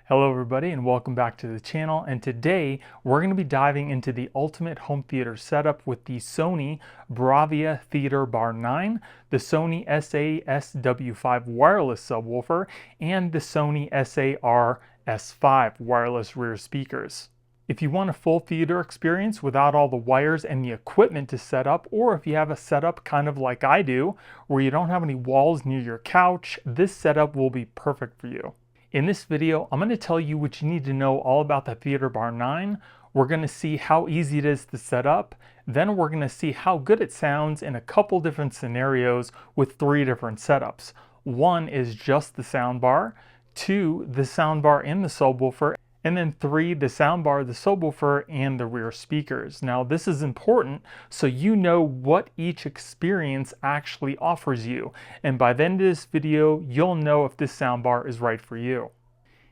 Hello everybody and welcome back to the channel, and today we're going to be diving into the ultimate home theater setup with the SONY Bravia Theater Bar 9, the SONY SA-SW5 wireless subwoofer, and the SONY SAR S5 wireless rear speakers. If you want a full theater experience without all the wires and the equipment to set up, or if you have a setup kind of like I do, where you don't have any walls near your couch, this setup will be perfect for you. In this video, I'm going to tell you what you need to know all about the Theater Bar 9. We're going to see how easy it is to set up. Then we're going to see how good it sounds in a couple different scenarios with 3 different setups. One is just the soundbar, 2, the soundbar and the subwoofer, and then 3, the soundbar, the subwoofer, and the rear speakers. Now this is important so you know what each experience actually offers you. And by the end of this video, you'll know if this soundbar is right for you.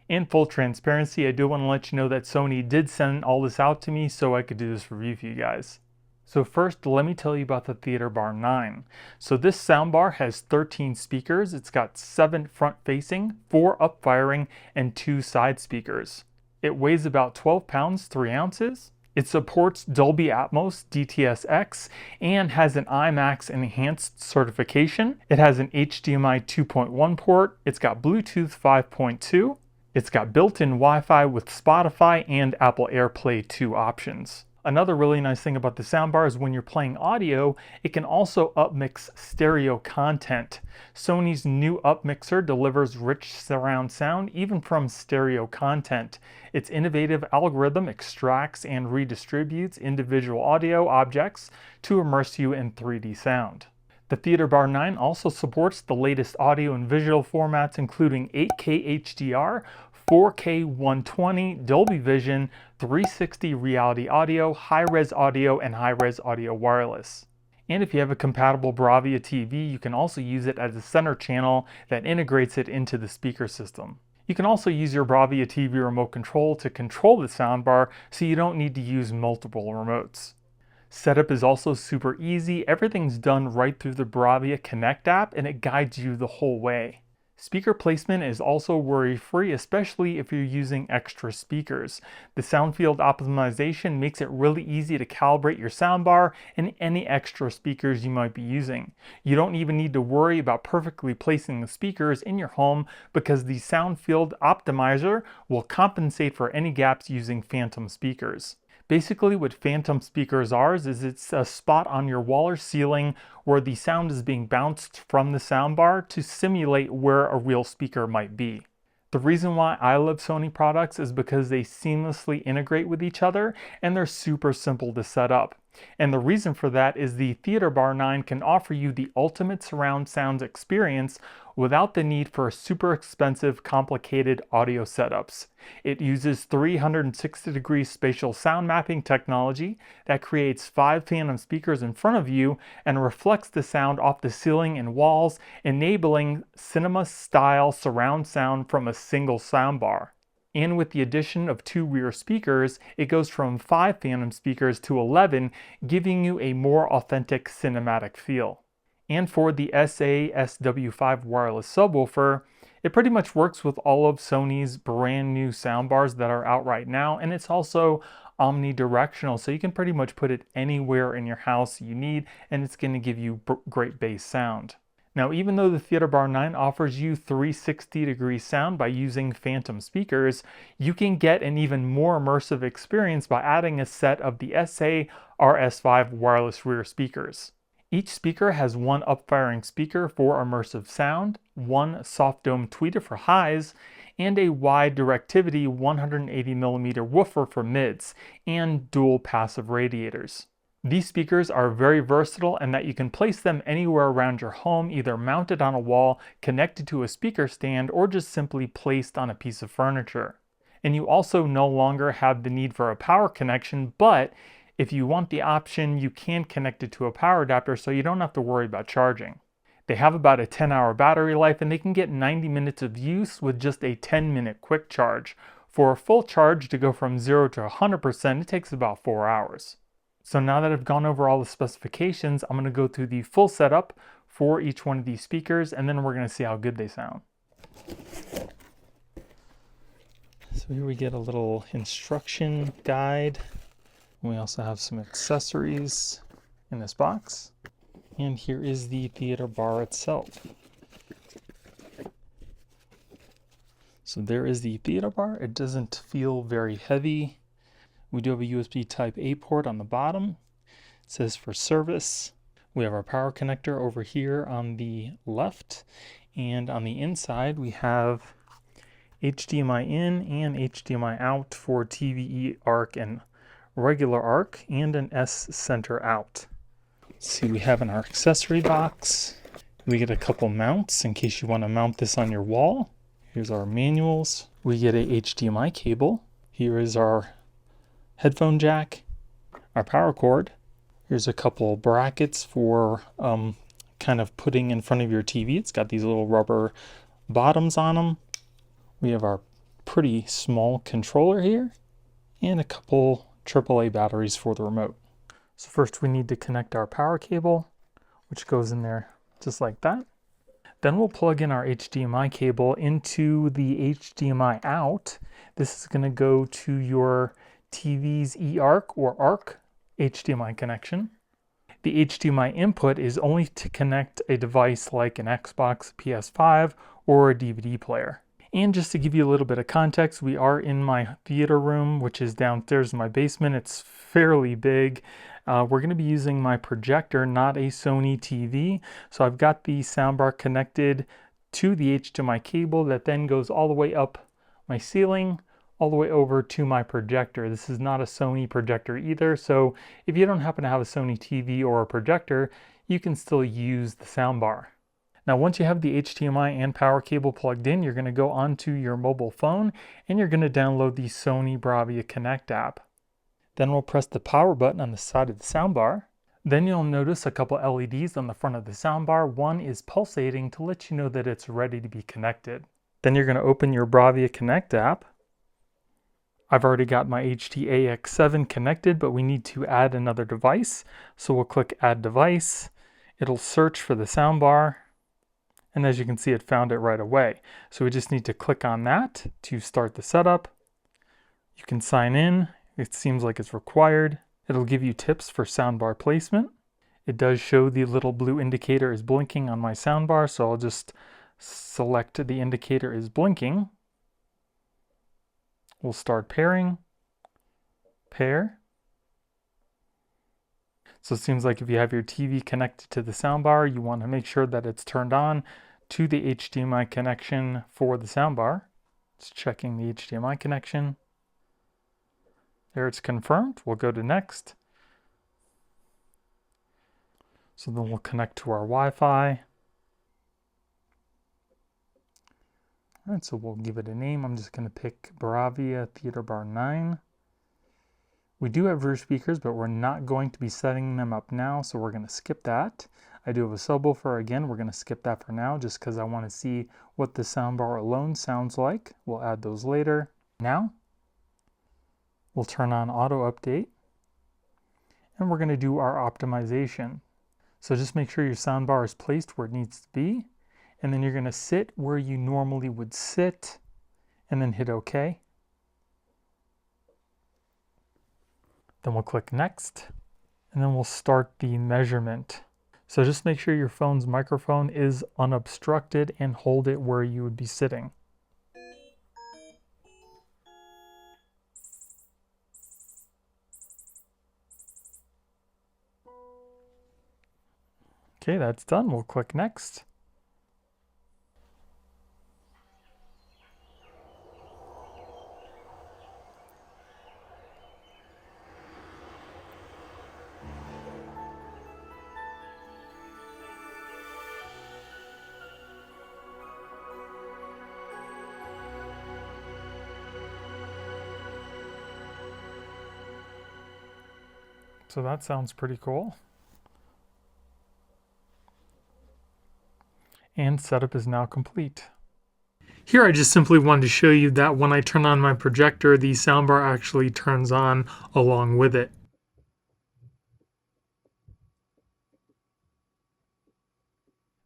In full transparency, I do want to let you know that Sony did send all this out to me so I could do this review for you guys. So first, let me tell you about the Theater Bar 9. So this soundbar has 13 speakers. It's got 7 front-facing, 4 up-firing, and 2 side speakers. It weighs about 12 pounds, 3 ounces. It supports Dolby Atmos DTS:X and has an IMAX Enhanced certification. It has an HDMI 2.1 port. It's got Bluetooth 5.2. It's got built-in Wi-Fi with Spotify and Apple AirPlay 2 options. Another really nice thing about the soundbar is when you're playing audio, it can also upmix stereo content. Sony's new upmixer delivers rich surround sound even from stereo content. Its innovative algorithm extracts and redistributes individual audio objects to immerse you in 3D sound. The Theater Bar 9 also supports the latest audio and visual formats including 8K HDR, 4K 120, Dolby Vision, 360 reality audio, high-res audio, and high-res audio wireless. And if you have a compatible Bravia TV, you can also use it as a center channel that integrates it into the speaker system. You can also use your Bravia TV remote control to control the soundbar, so you don't need to use multiple remotes. Setup is also super easy. Everything's done right through the Bravia Connect app, and it guides you the whole way. Speaker placement is also worry-free, especially if you're using extra speakers. The sound field optimization makes it really easy to calibrate your soundbar and any extra speakers you might be using. You don't even need to worry about perfectly placing the speakers in your home because the sound field optimizer will compensate for any gaps using phantom speakers. Basically what phantom speakers are is it's a spot on your wall or ceiling where the sound is being bounced from the soundbar to simulate where a real speaker might be. The reason why I love Sony products is because they seamlessly integrate with each other and they're super simple to set up. And the reason for that is the Theater Bar 9 can offer you the ultimate surround sound experience without the need for super expensive, complicated audio setups. It uses 360-degree spatial sound mapping technology that creates 5 phantom speakers in front of you and reflects the sound off the ceiling and walls, enabling cinema-style surround sound from a single soundbar. And with the addition of 2 rear speakers, it goes from 5 phantom speakers to 11, giving you a more authentic cinematic feel. And for the SA-SW5 wireless subwoofer, it pretty much works with all of Sony's brand new soundbars that are out right now, and it's also omnidirectional, so you can pretty much put it anywhere in your house you need, and it's going to give you great bass sound. Now, even though the Theater Bar 9 offers you 360-degree sound by using phantom speakers, you can get an even more immersive experience by adding a set of the SAR S5 wireless rear speakers. Each speaker has 1 up-firing speaker for immersive sound, 1 soft dome tweeter for highs, and a wide directivity 180mm woofer for mids, and dual passive radiators. These speakers are very versatile in that you can place them anywhere around your home, either mounted on a wall, connected to a speaker stand, or just simply placed on a piece of furniture. And you also no longer have the need for a power connection, but if you want the option, you can connect it to a power adapter so you don't have to worry about charging. They have about a 10-hour battery life and they can get 90 minutes of use with just a 10-minute quick charge. For a full charge to go from 0 to 100%, it takes about 4 hours. So now that I've gone over all the specifications, I'm going to go through the full setup for each one of these speakers, and then we're going to see how good they sound. So here we get a little instruction guide. We also have some accessories in this box. And here is the theater bar itself. So there is the theater bar. It doesn't feel very heavy. We do have a USB Type A port on the bottom. It says for service. We have our power connector over here on the left. And on the inside, we have HDMI in and HDMI out for TVE ARC and regular ARC, and an S center out. Let's see, we have in our accessory box, we get a couple mounts in case you want to mount this on your wall. Here's our manuals. We get a HDMI cable. Here is our headphone jack, our power cord. Here's a couple brackets for kind of putting in front of your TV. It's got these little rubber bottoms on them. We have our pretty small controller here and a couple AAA batteries for the remote. So first we need to connect our power cable, which goes in there just like that. Then we'll plug in our HDMI cable into the HDMI out. This is going to go to your TV's eARC or ARC HDMI connection. The HDMI input is only to connect a device like an Xbox, PS5, or a DVD player. And just to give you a little bit of context, we are in my theater room, which is downstairs in my basement. It's fairly big. We're going to be using my projector, not a Sony TV. So I've got the soundbar connected to the HDMI cable that then goes all the way up my ceiling, all the way over to my projector. This is not a Sony projector either. So if you don't happen to have a Sony TV or a projector, you can still use the soundbar. Now, once you have the HDMI and power cable plugged in, you're going to go onto your mobile phone and you're going to download the SONY Bravia Connect app. Then we'll press the power button on the side of the soundbar. Then you'll notice a couple LEDs on the front of the soundbar. One is pulsating to let you know that it's ready to be connected. Then you're going to open your Bravia Connect app. I've already got my HT-AX7 connected, but we need to add another device. So we'll click Add Device. It'll search for the soundbar. And as you can see, it found it right away. So we just need to click on that to start the setup. You can sign in. It seems like it's required. It'll give you tips for soundbar placement. It does show the little blue indicator is blinking on my soundbar, so I'll just select the indicator is blinking. We'll start pairing. Pair. So it seems like if you have your TV connected to the soundbar, you want to make sure that it's turned on to the HDMI connection for the soundbar. It's checking the HDMI connection. There, it's confirmed. We'll go to next. So then we'll connect to our Wi-Fi. All right, so we'll give it a name. I'm just going to pick Bravia Theater Bar 9. We do have rear speakers, but we're not going to be setting them up now, so we're going to skip that. I do have a subwoofer. Again, we're going to skip that for now just because I want to see what the soundbar alone sounds like. We'll add those later. Now, we'll turn on auto update, and we're going to do our optimization. So just make sure your soundbar is placed where it needs to be, and then you're going to sit where you normally would sit, and then hit OK. Then we'll click next, and then we'll start the measurement. So just make sure your phone's microphone is unobstructed and hold it where you would be sitting. Okay, that's done. We'll click next. So that sounds pretty cool. And setup is now complete. Here I just simply wanted to show you that when I turn on my projector, the soundbar actually turns on along with it.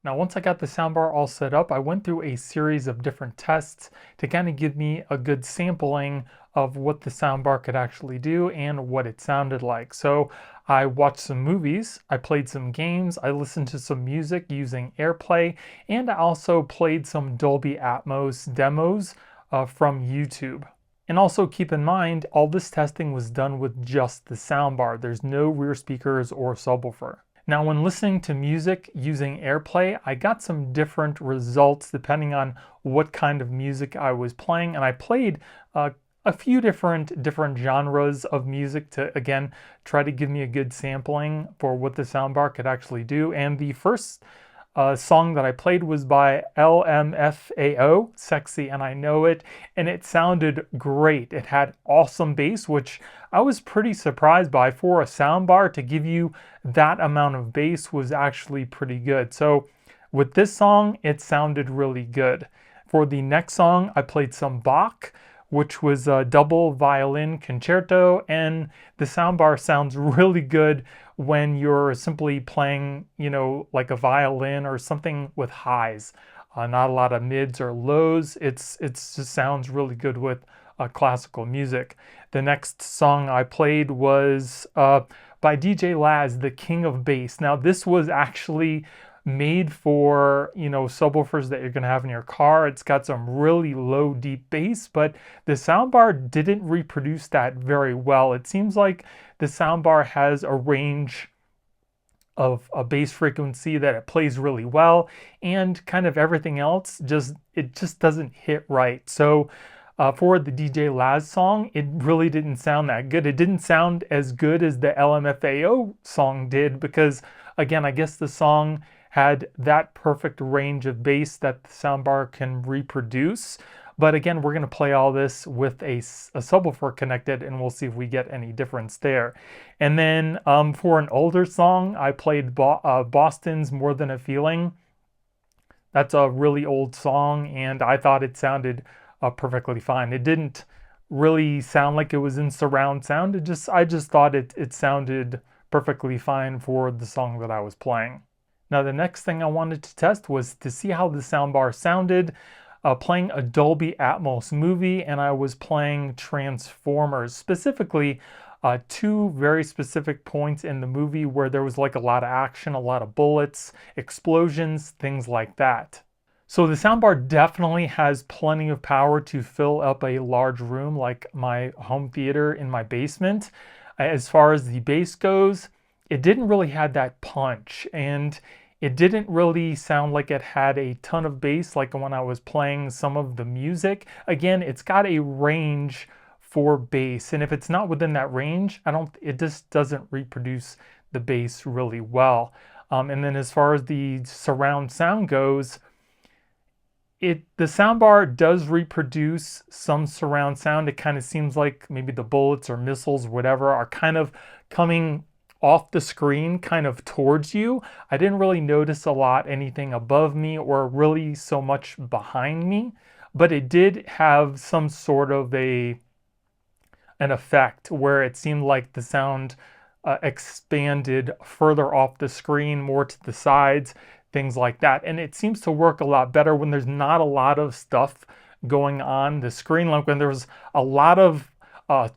Now, once I got the soundbar all set up, I went through a series of different tests to kind of give me a good sampling of what the soundbar could actually do and what it sounded like. So I watched some movies, I played some games, I listened to some music using AirPlay, and I also played some Dolby Atmos demos from YouTube. And also keep in mind, all this testing was done with just the soundbar. There's no rear speakers or subwoofer. Now, when listening to music using AirPlay, I got some different results depending on what kind of music I was playing. And I played a few different genres of music to, again, try to give me a good sampling for what the soundbar could actually do. And the first song that I played was by LMFAO, Sexy and I Know It, and it sounded great. It had awesome bass, which I was pretty surprised by. For a soundbar to give you that amount of bass was actually pretty good. So with this song, it sounded really good. For the next song, I played some Bach, which was a double violin concerto, and the soundbar sounds really good when you're simply playing, you know, like a violin or something with highs, not a lot of mids or lows. It just sounds really good with classical music. The next song I played was by DJ Laz, the King of Bass. Now, this was actually made for, you know, subwoofers that you're going to have in your car. It's got some really low, deep bass, but the soundbar didn't reproduce that very well. It seems like the soundbar has a range of a bass frequency that it plays really well, and kind of everything else it just doesn't hit right. So for the DJ Laz song, it really didn't sound that good. It didn't sound as good as the LMFAO song did because, again, I guess the song had that perfect range of bass that the soundbar can reproduce. But again, we're going to play all this with a subwoofer connected, and we'll see if we get any difference there. And then for an older song, I played Boston's More Than a Feeling. That's a really old song, and I thought it sounded perfectly fine. It didn't really sound like it was in surround sound. I just thought it sounded perfectly fine for the song that I was playing. Now, the next thing I wanted to test was to see how the soundbar sounded playing a Dolby Atmos movie, and I was playing Transformers, specifically two very specific points in the movie where there was like a lot of action, a lot of bullets, explosions, things like that. So the soundbar definitely has plenty of power to fill up a large room like my home theater in my basement. As far as the bass goes, it didn't really have that punch, and it didn't really sound like it had a ton of bass like when I was playing some of the music. Again, it's got a range for bass, and if it's not within that range, it just doesn't reproduce the bass really well. And then as far as the surround sound goes, the soundbar does reproduce some surround sound. It kind of seems like maybe the bullets or missiles, whatever, are kind of coming off the screen kind of towards you. I didn't really notice anything above me or really so much behind me, but it did have some sort of an effect where it seemed like the sound expanded further off the screen, more to the sides, things like that. And it seems to work a lot better when there's not a lot of stuff going on the screen. Like when there's a lot of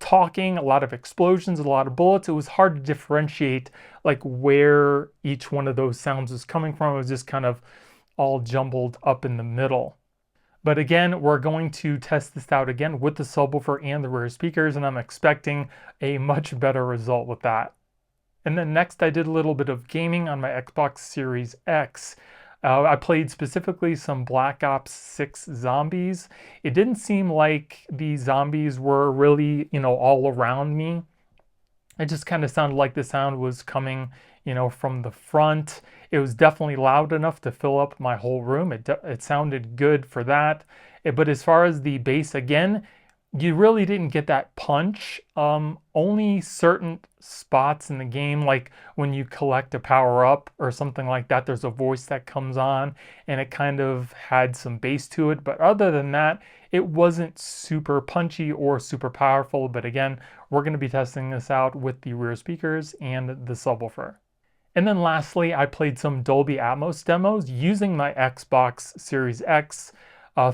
talking, a lot of explosions, a lot of bullets, it was hard to differentiate like where each one of those sounds was coming from. It was just kind of all jumbled up in the middle. But again, we're going to test this out again with the subwoofer and the rear speakers, and I'm expecting a much better result with that. And then next I did a little bit of gaming on my Xbox Series X. I played specifically some Black Ops 6 zombies. It didn't seem like the zombies were really, you know, all around me. It just kind of sounded like the sound was coming, you know, from the front. It was definitely loud enough to fill up my whole room. It sounded good for that. But as far as the bass, again, you really didn't get that punch. Only certain spots in the game, like when you collect a power up or something like that, there's a voice that comes on and it kind of had some bass to it. But other than that, it wasn't super punchy or super powerful. But again, we're going to be testing this out with the rear speakers and the subwoofer. And then lastly, I played some Dolby Atmos demos using my Xbox Series X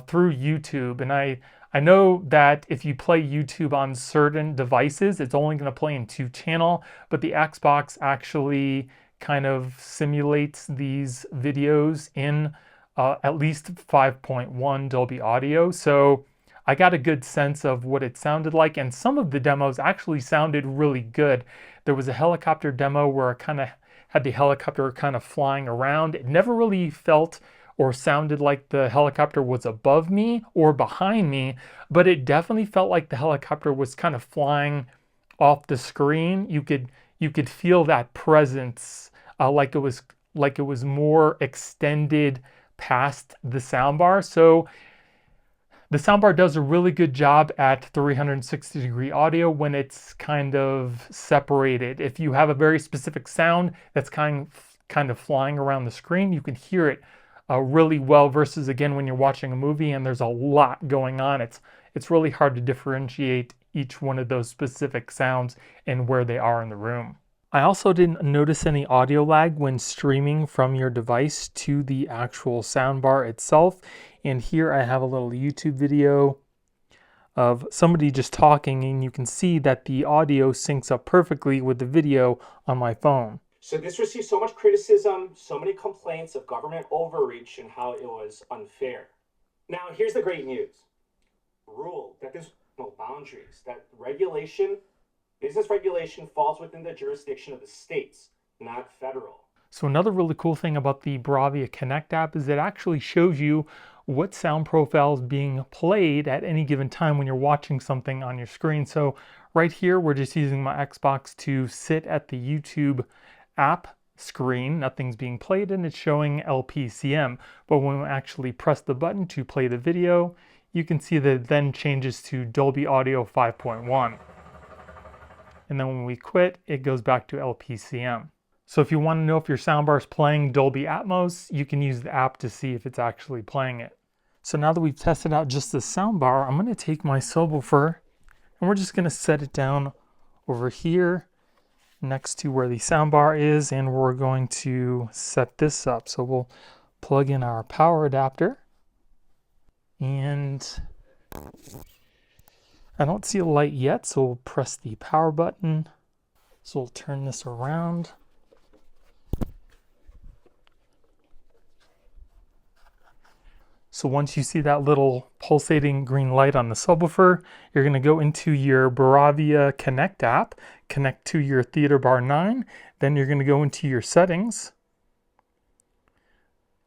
through YouTube. And I know that if you play YouTube on certain devices, it's only going to play in 2-channel, but the Xbox actually kind of simulates these videos in at least 5.1 Dolby Audio. So I got a good sense of what it sounded like, and some of the demos actually sounded really good. There was a helicopter demo where I kind of had the helicopter kind of flying around. It never really felt or sounded like the helicopter was above me or behind me, but it definitely felt like the helicopter was kind of flying off the screen. You could feel that presence, like it was more extended past the soundbar. So the soundbar does a really good job at 360-degree audio when it's kind of separated. If you have a very specific sound that's kind of flying around the screen, you can hear it really well, versus again when you're watching a movie and there's a lot going on. It's really hard to differentiate each one of those specific sounds and where they are in the room. I also didn't notice any audio lag when streaming from your device to the actual soundbar itself. And here I have a little YouTube video of somebody just talking, and you can see that the audio syncs up perfectly with the video on my phone. So this received so much criticism, so many complaints of government overreach and how it was unfair. Now, here's the great news. Rule that there's no boundaries, that business regulation falls within the jurisdiction of the states, not federal. So another really cool thing about the Bravia Connect app is it actually shows you what sound profile is being played at any given time when you're watching something on your screen. So right here, we're just using my Xbox to sit at the YouTube app screen. Nothing's being played and it's showing LPCM. But when we actually press the button to play the video, you can see that it then changes to Dolby Audio 5.1. And then when we quit, it goes back to LPCM. So if you want to know if your soundbar is playing Dolby Atmos, you can use the app to see if it's actually playing it. So now that we've tested out just the soundbar, I'm going to take my subwoofer and we're just going to set it down over here next to where the soundbar is, and we're going to set this up. So we'll plug in our power adapter, and I don't see a light yet, so we'll press the power button. So we'll turn this around. So once you see that little pulsating green light on the subwoofer, you're going to go into your Bravia Connect app, connect to your Theater Bar 9, then you're going to go into your settings,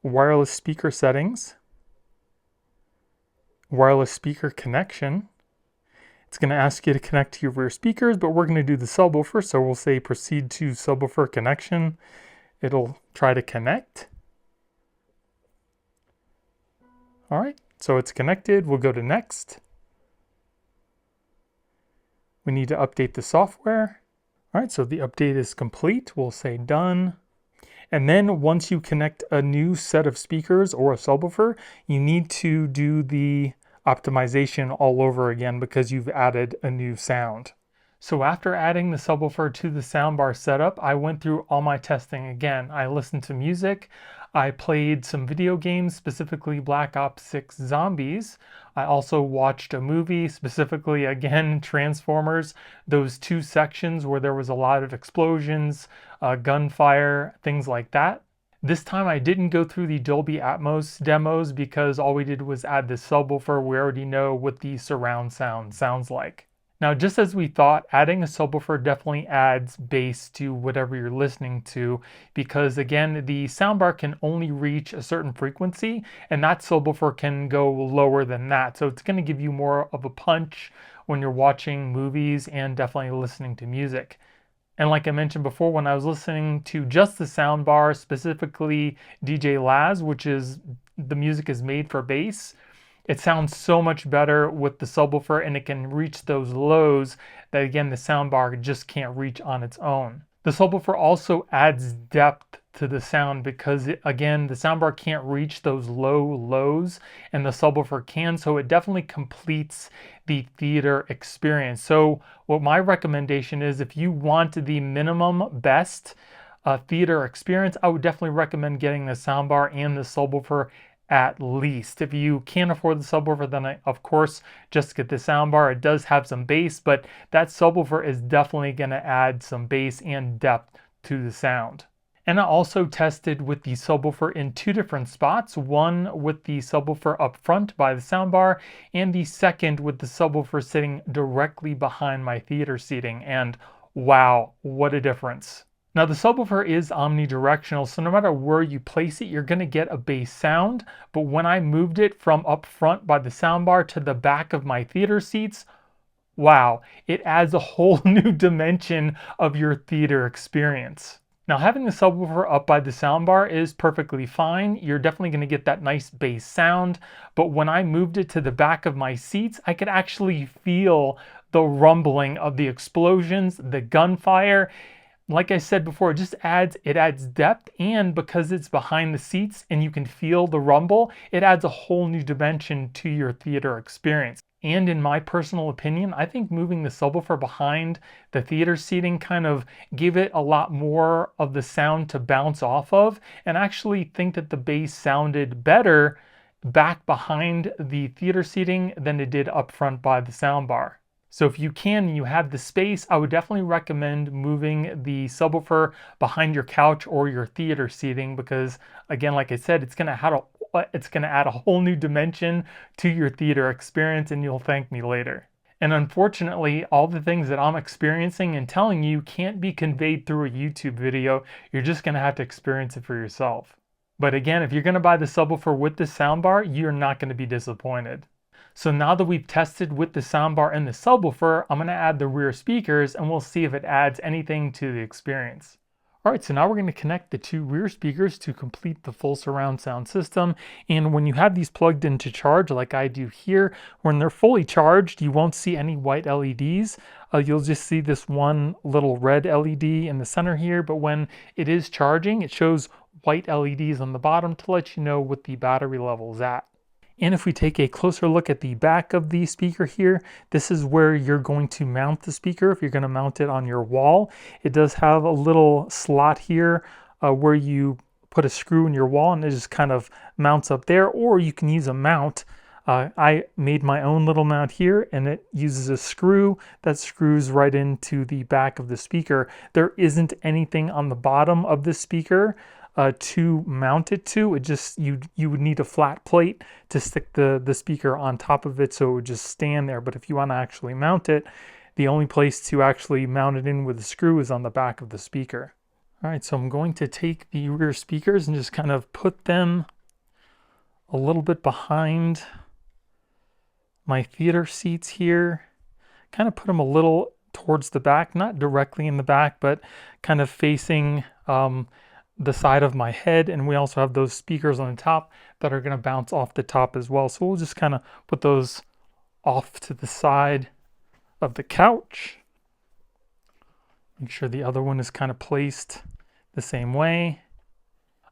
wireless speaker settings, wireless speaker connection. It's going to ask you to connect to your rear speakers, but we're going to do the subwoofer, so we'll say proceed to subwoofer connection. It'll try to connect. All right, so it's connected. We'll go to next. We need to update the software. All right, so the update is complete. We'll say done. And then once you connect a new set of speakers or a subwoofer, you need to do the optimization all over again because you've added a new sound. So after adding the subwoofer to the soundbar setup, I went through all my testing again. I listened to music, I played some video games, specifically Black Ops 6 Zombies. I also watched a movie, specifically again Transformers, those two sections where there was a lot of explosions, gunfire, things like that. This time I didn't go through the Dolby Atmos demos because all we did was add the subwoofer. We already know what the surround sound sounds like. Now, just as we thought, adding a subwoofer definitely adds bass to whatever you're listening to, because again, the soundbar can only reach a certain frequency and that subwoofer can go lower than that. So it's going to give you more of a punch when you're watching movies and definitely listening to music. And like I mentioned before, when I was listening to just the soundbar, specifically DJ Laz, which is the music is made for bass, it sounds so much better with the subwoofer, and it can reach those lows that again the soundbar just can't reach on its own. The subwoofer also adds depth to the sound because again the soundbar can't reach those low lows and the subwoofer can, so it definitely completes the theater experience. So what my recommendation is, if you want the minimum best theater experience, I would definitely recommend getting the soundbar and the subwoofer at least. If you can't afford the subwoofer, then of course just get the soundbar. It does have some bass, but that subwoofer is definitely going to add some bass and depth to the sound. And I also tested with the subwoofer in 2 different spots, one with the subwoofer up front by the soundbar, and the second with the subwoofer sitting directly behind my theater seating, and wow, what a difference. Now the subwoofer is omnidirectional, so no matter where you place it, you're going to get a bass sound, but when I moved it from up front by the soundbar to the back of my theater seats, wow, it adds a whole new dimension of your theater experience. Now having the subwoofer up by the soundbar is perfectly fine. You're definitely going to get that nice bass sound, but when I moved it to the back of my seats, I could actually feel the rumbling of the explosions, the gunfire. Like I said before, it adds depth, and because it's behind the seats and you can feel the rumble, it adds a whole new dimension to your theater experience. And in my personal opinion, I think moving the subwoofer behind the theater seating kind of gave it a lot more of the sound to bounce off of, and actually think that the bass sounded better back behind the theater seating than it did up front by the soundbar. So if you can, you have the space, I would definitely recommend moving the subwoofer behind your couch or your theater seating, because again, like I said, it's going to add a whole new dimension to your theater experience, and you'll thank me later. And unfortunately, all the things that I'm experiencing and telling you can't be conveyed through a YouTube video. You're just going to have to experience it for yourself. But again, if you're going to buy the subwoofer with the soundbar, you're not going to be disappointed. So now that we've tested with the soundbar and the subwoofer, I'm going to add the rear speakers and we'll see if it adds anything to the experience. Alright, so now we're going to connect the 2 rear speakers to complete the full surround sound system. And when you have these plugged in to charge, like I do here, when they're fully charged, you won't see any white LEDs. You'll just see this one little red LED in the center here, but when it is charging, it shows white LEDs on the bottom to let you know what the battery level is at. And if we take a closer look at the back of the speaker here, this is where you're going to mount the speaker if you're going to mount it on your wall. It does have a little slot here where you put a screw in your wall and it just kind of mounts up there, or you can use a mount. I made my own little mount here, and it uses a screw that screws right into the back of the speaker. There isn't anything on the bottom of the speaker to mount it to. It just, you would need a flat plate to stick the speaker on top of it, so it would just stand there. But if you want to actually mount it, the only place to actually mount it in with a screw is on the back of the speaker. All right, so I'm going to take the rear speakers and just kind of put them a little bit behind my theater seats here. Kind of put them a little towards the back, not directly in the back, but kind of facing the side of my head. And we also have those speakers on the top that are going to bounce off the top as well. So we'll just kind of put those off to the side of the couch. Make sure the other one is kind of placed the same way.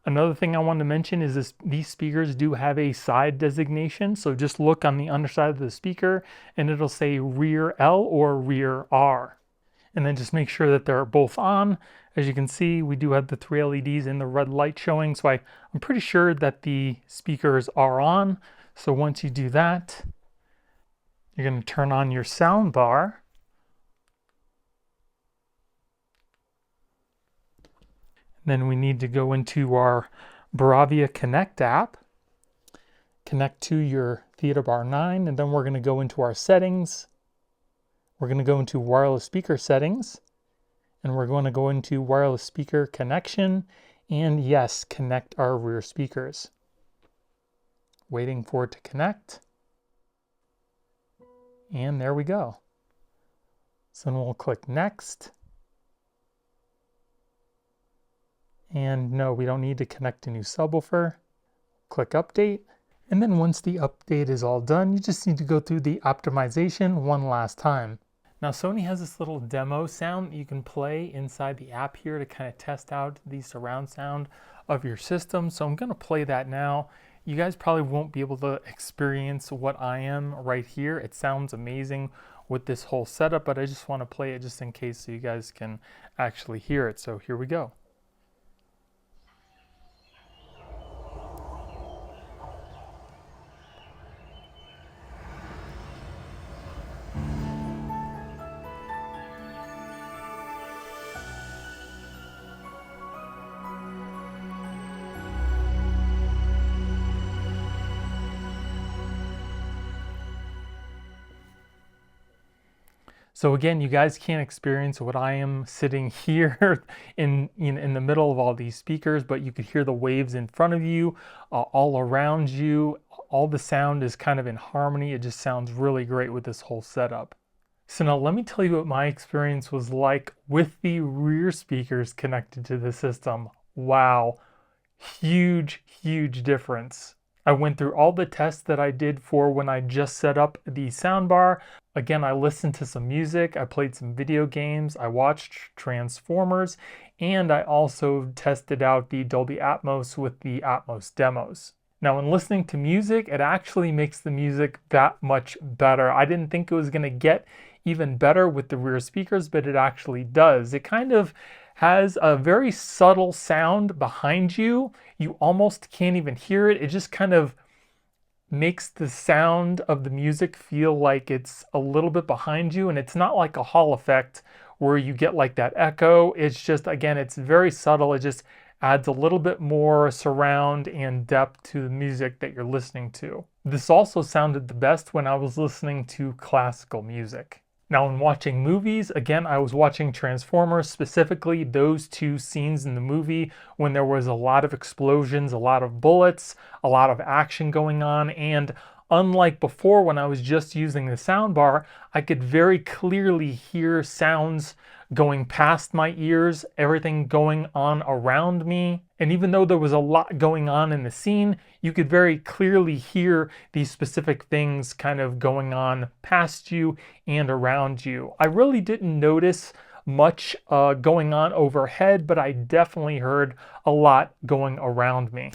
Another thing I wanted to mention is these speakers do have a side designation. So just look on the underside of the speaker and it'll say rear L or rear R. And then just make sure that they're both on. As you can see, we do have the 3 LEDs in the red light showing, so I'm pretty sure that the speakers are on. So once you do that, you're going to turn on your sound bar. Then we need to go into our Bravia Connect app, connect to your Theater Bar 9, and then we're going to go into our settings. We're going to go into wireless speaker settings, and we're going to go into wireless speaker connection, and yes, connect our rear speakers. Waiting for it to connect. And there we go. So then we'll click next. And no, we don't need to connect a new subwoofer. Click update. And then once the update is all done, you just need to go through the optimization one last time. Now Sony has this little demo sound that you can play inside the app here to kind of test out the surround sound of your system. So I'm going to play that now. You guys probably won't be able to experience what I am right here. It sounds amazing with this whole setup, but I just want to play it just in case so you guys can actually hear it. So here we go. So again, you guys can't experience what I am sitting here in the middle of all these speakers, but you could hear the waves in front of you, all around you. All the sound is kind of in harmony. It just sounds really great with this whole setup. So now let me tell you what my experience was like with the rear speakers connected to the system. Wow, huge, huge difference. I went through all the tests that I did for when I just set up the soundbar. Again, I listened to some music, I played some video games, I watched Transformers, and I also tested out the Dolby Atmos with the Atmos demos. Now, when listening to music, it actually makes the music that much better. I didn't think it was going to get even better with the rear speakers, but it actually does. It kind of has a very subtle sound behind you. You almost can't even hear it. It just kind of makes the sound of the music feel like it's a little bit behind you, and it's not like a Hall effect where you get like that echo. It's just, again, it's very subtle. It just adds a little bit more surround and depth to the music that you're listening to. This also sounded the best when I was listening to classical music. Now, when watching movies, again, I was watching Transformers, specifically those two scenes in the movie when there was a lot of explosions, a lot of bullets, a lot of action going on, and unlike before when I was just using the soundbar, I could very clearly hear sounds going past my ears, everything going on around me. And even though there was a lot going on in the scene, you could very clearly hear these specific things kind of going on past you and around you. I really didn't notice much going on overhead, but I definitely heard a lot going around me.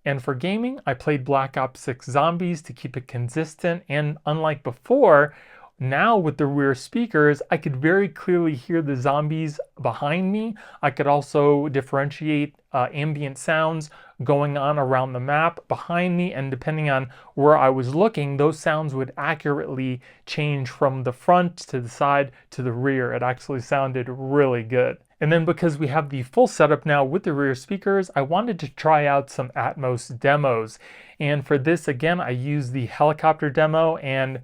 And for gaming, I played Black Ops 6 Zombies to keep it consistent, and unlike before, now with the rear speakers, I could very clearly hear the zombies behind me. I could also differentiate ambient sounds going on around the map behind me, and depending on where I was looking, those sounds would accurately change from the front to the side to the rear. It actually sounded really good. And then because we have the full setup now with the rear speakers, I wanted to try out some Atmos demos. And for this, again, I used the helicopter demo, and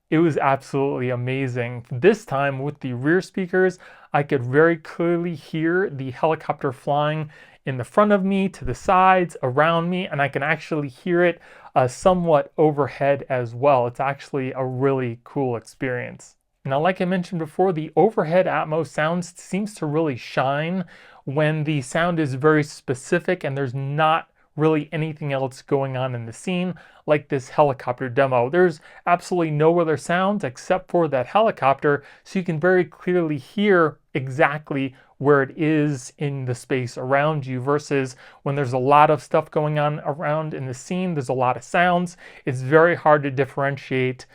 it was absolutely amazing. This time with the rear speakers, I could very clearly hear the helicopter flying in the front of me, to the sides, around me, and I can actually hear it somewhat overhead as well. It's actually a really cool experience. Now, like I mentioned before, the overhead Atmos sound seems to really shine when the sound is very specific and there's not really anything else going on in the scene, like this helicopter demo. There's absolutely no other sounds except for that helicopter, so you can very clearly hear exactly where it is in the space around you, versus when there's a lot of stuff going on around in the scene, there's a lot of sounds. It's very hard to differentiate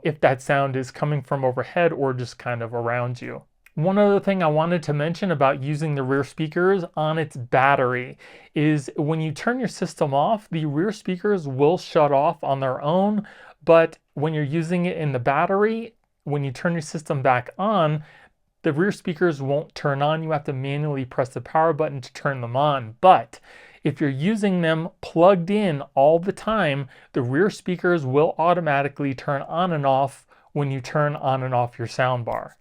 if that sound is coming from overhead or just kind of around you. One other thing I wanted to mention about using the rear speakers on its battery is when you turn your system off, the rear speakers will shut off on their own, but when you're using it in the battery, when you turn your system back on, the rear speakers won't turn on. You have to manually press the power button to turn them on. But if you're using them plugged in all the time, the rear speakers will automatically turn on and off when you turn on and off your soundbar.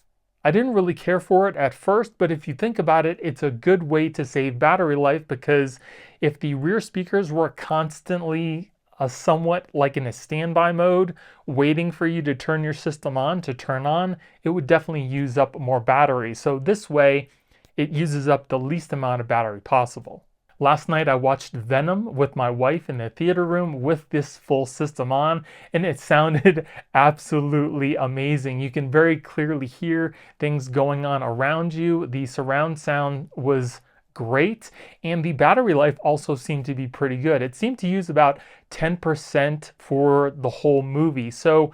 I didn't really care for it at first, but if you think about it, it's a good way to save battery life, because if the rear speakers were constantly somewhat like in a standby mode, waiting for you to turn your system on to turn on, it would definitely use up more battery. So this way, it uses up the least amount of battery possible. Last night I watched Venom with my wife in the theater room with this full system on, and it sounded absolutely amazing. You can very clearly hear things going on around you. The surround sound was great, and the battery life also seemed to be pretty good. It seemed to use about 10% for the whole movie. So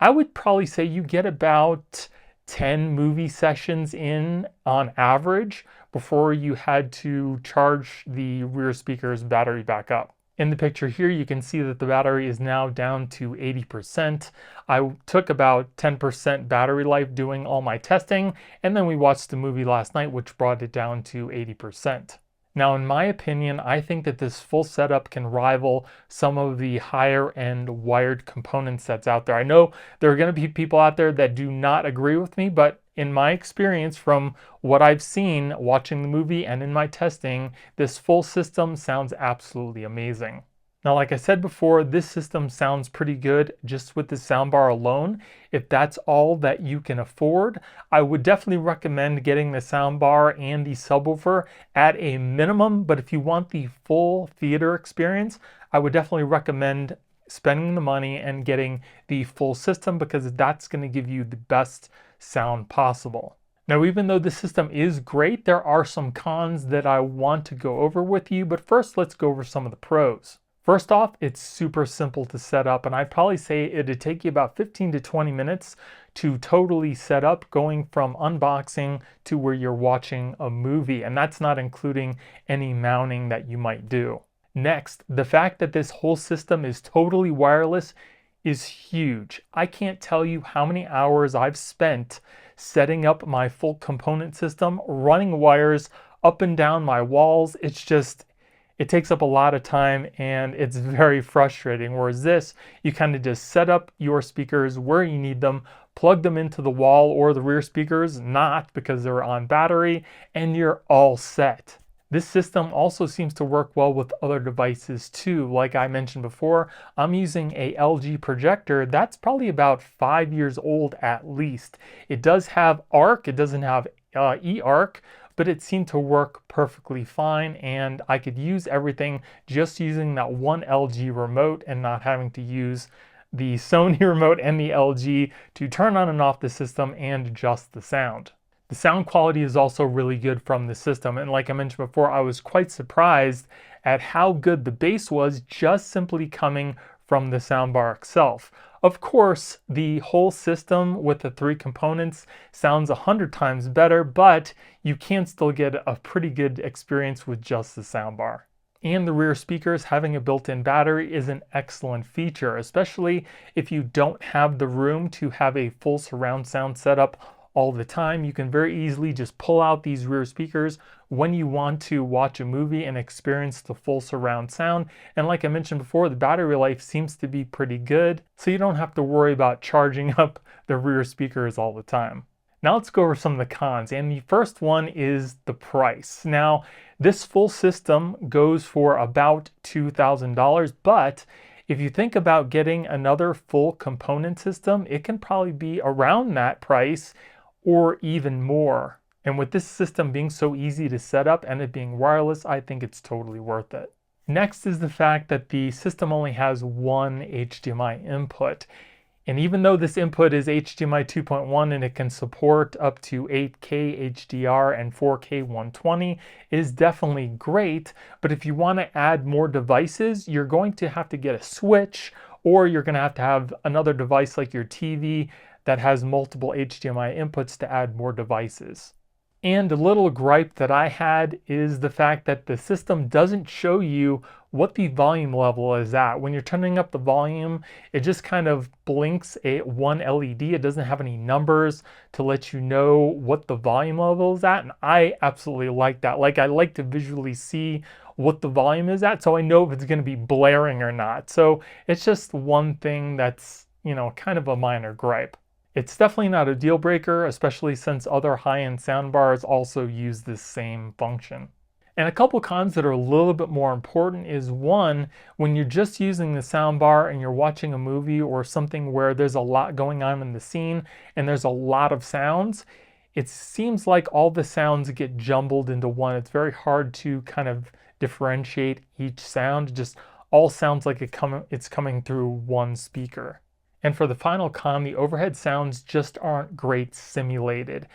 I would probably say you get about 10 movie sessions in on average before you had to charge the rear speaker's battery back up. In the picture here, you can see that the battery is now down to 80%. I took about 10% battery life doing all my testing, and then we watched the movie last night, which brought it down to 80%. Now, in my opinion, I think that this full setup can rival some of the higher end wired component sets out there. I know there are going to be people out there that do not agree with me, but in my experience from what I've seen watching the movie and in my testing, this full system sounds absolutely amazing. Now, like I said before, this system sounds pretty good just with the soundbar alone. If that's all that you can afford, I would definitely recommend getting the soundbar and the subwoofer at a minimum. But if you want the full theater experience, I would definitely recommend spending the money and getting the full system because that's going to give you the best sound possible. Now, even though the system is great, there are some cons that I want to go over with you. But first, let's go over some of the pros. First off, it's super simple to set up, and I'd probably say it'd take you about 15 to 20 minutes to totally set up, going from unboxing to where you're watching a movie, and that's not including any mounting that you might do. Next, the fact that this whole system is totally wireless is huge. I can't tell you how many hours I've spent setting up my full component system, running wires up and down my walls. It takes up a lot of time and it's very frustrating. Whereas this, you kind of just set up your speakers where you need them, plug them into the wall or the rear speakers, not because they're on battery, and you're all set. This system also seems to work well with other devices too. Like I mentioned before, I'm using a LG projector that's probably about 5 years old at least. It does have ARC, it doesn't have eARC, but it seemed to work perfectly fine, and I could use everything just using that one LG remote and not having to use the Sony remote and the LG to turn on and off the system and adjust the sound. The sound quality is also really good from the system, and like I mentioned before, I was quite surprised at how good the bass was just simply coming from the soundbar itself. Of course, the whole system with the 3 components sounds 100 times better, but you can still get a pretty good experience with just the soundbar. And the rear speakers having a built-in battery is an excellent feature, especially if you don't have the room to have a full surround sound setup all the time. You can very easily just pull out these rear speakers when you want to watch a movie and experience the full surround sound. And like I mentioned before, the battery life seems to be pretty good, so you don't have to worry about charging up the rear speakers all the time. Now let's go over some of the cons, and the first one is the price. Now, this full system goes for about $2,000, but if you think about getting another full component system, it can probably be around that price or even more. And with this system being so easy to set up and it being wireless, I think it's totally worth it. Next is the fact that the system only has one HDMI input. And even though this input is HDMI 2.1 and it can support up to 8K HDR and 4K 120, is definitely great. But if you want to add more devices, you're going to have to get a switch, or you're going to have another device like your TV that has multiple HDMI inputs to add more devices. And a little gripe that I had is the fact that the system doesn't show you what the volume level is at. When you're turning up the volume, it just kind of blinks one LED. It doesn't have any numbers to let you know what the volume level is at. And I absolutely like that. Like, I like to visually see what the volume is at so I know if it's going to be blaring or not. So it's just one thing that's, kind of a minor gripe. It's definitely not a deal breaker, especially since other high-end soundbars also use this same function. And a couple cons that are a little bit more important is, one, when you're just using the soundbar and you're watching a movie or something where there's a lot going on in the scene and there's a lot of sounds, it seems like all the sounds get jumbled into one. It's very hard to kind of differentiate each sound. It just all sounds like it's coming through one speaker. And for the final con, the overhead sounds just aren't great simulated.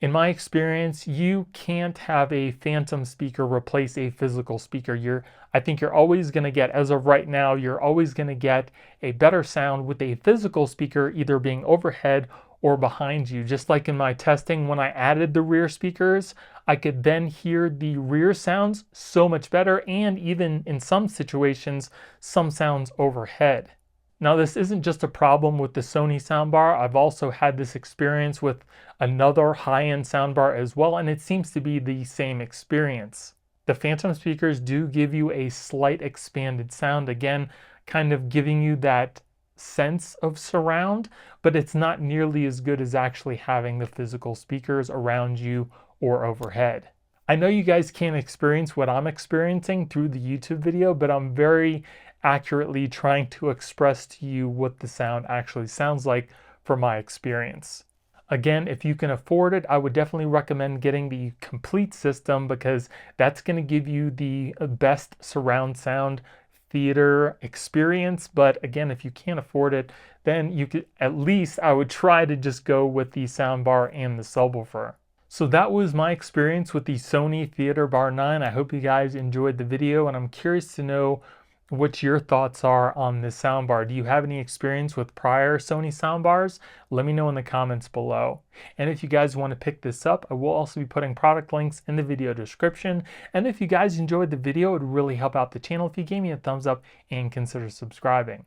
In my experience, you can't have a phantom speaker replace a physical speaker. I think you're always going to get, as of right now, you're always going to get a better sound with a physical speaker either being overhead or behind you. Just like in my testing, when I added the rear speakers, I could then hear the rear sounds so much better, and even in some situations, some sounds overhead. Now, this isn't just a problem with the Sony soundbar. I've also had this experience with another high-end soundbar as well, and it seems to be the same experience. The phantom speakers do give you a slight expanded sound, again, kind of giving you that sense of surround, but it's not nearly as good as actually having the physical speakers around you or overhead. I know you guys can't experience what I'm experiencing through the YouTube video, but I'm very accurately trying to express to you what the sound actually sounds like from my experience. Again, if you can afford it, I would definitely recommend getting the complete system because that's going to give you the best surround sound theater experience. But again, if you can't afford it, then you could at least, I would try to just go with the soundbar and the subwoofer. So that was my experience with the Sony Theater Bar 9. I hope you guys enjoyed the video, and I'm curious to know what your thoughts are on this soundbar. Do you have any experience with prior Sony soundbars? Let me know in the comments below. And if you guys want to pick this up, I will also be putting product links in the video description. And if you guys enjoyed the video, it would really help out the channel if you gave me a thumbs up and consider subscribing.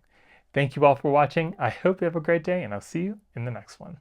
Thank you all for watching. I hope you have a great day, and I'll see you in the next one.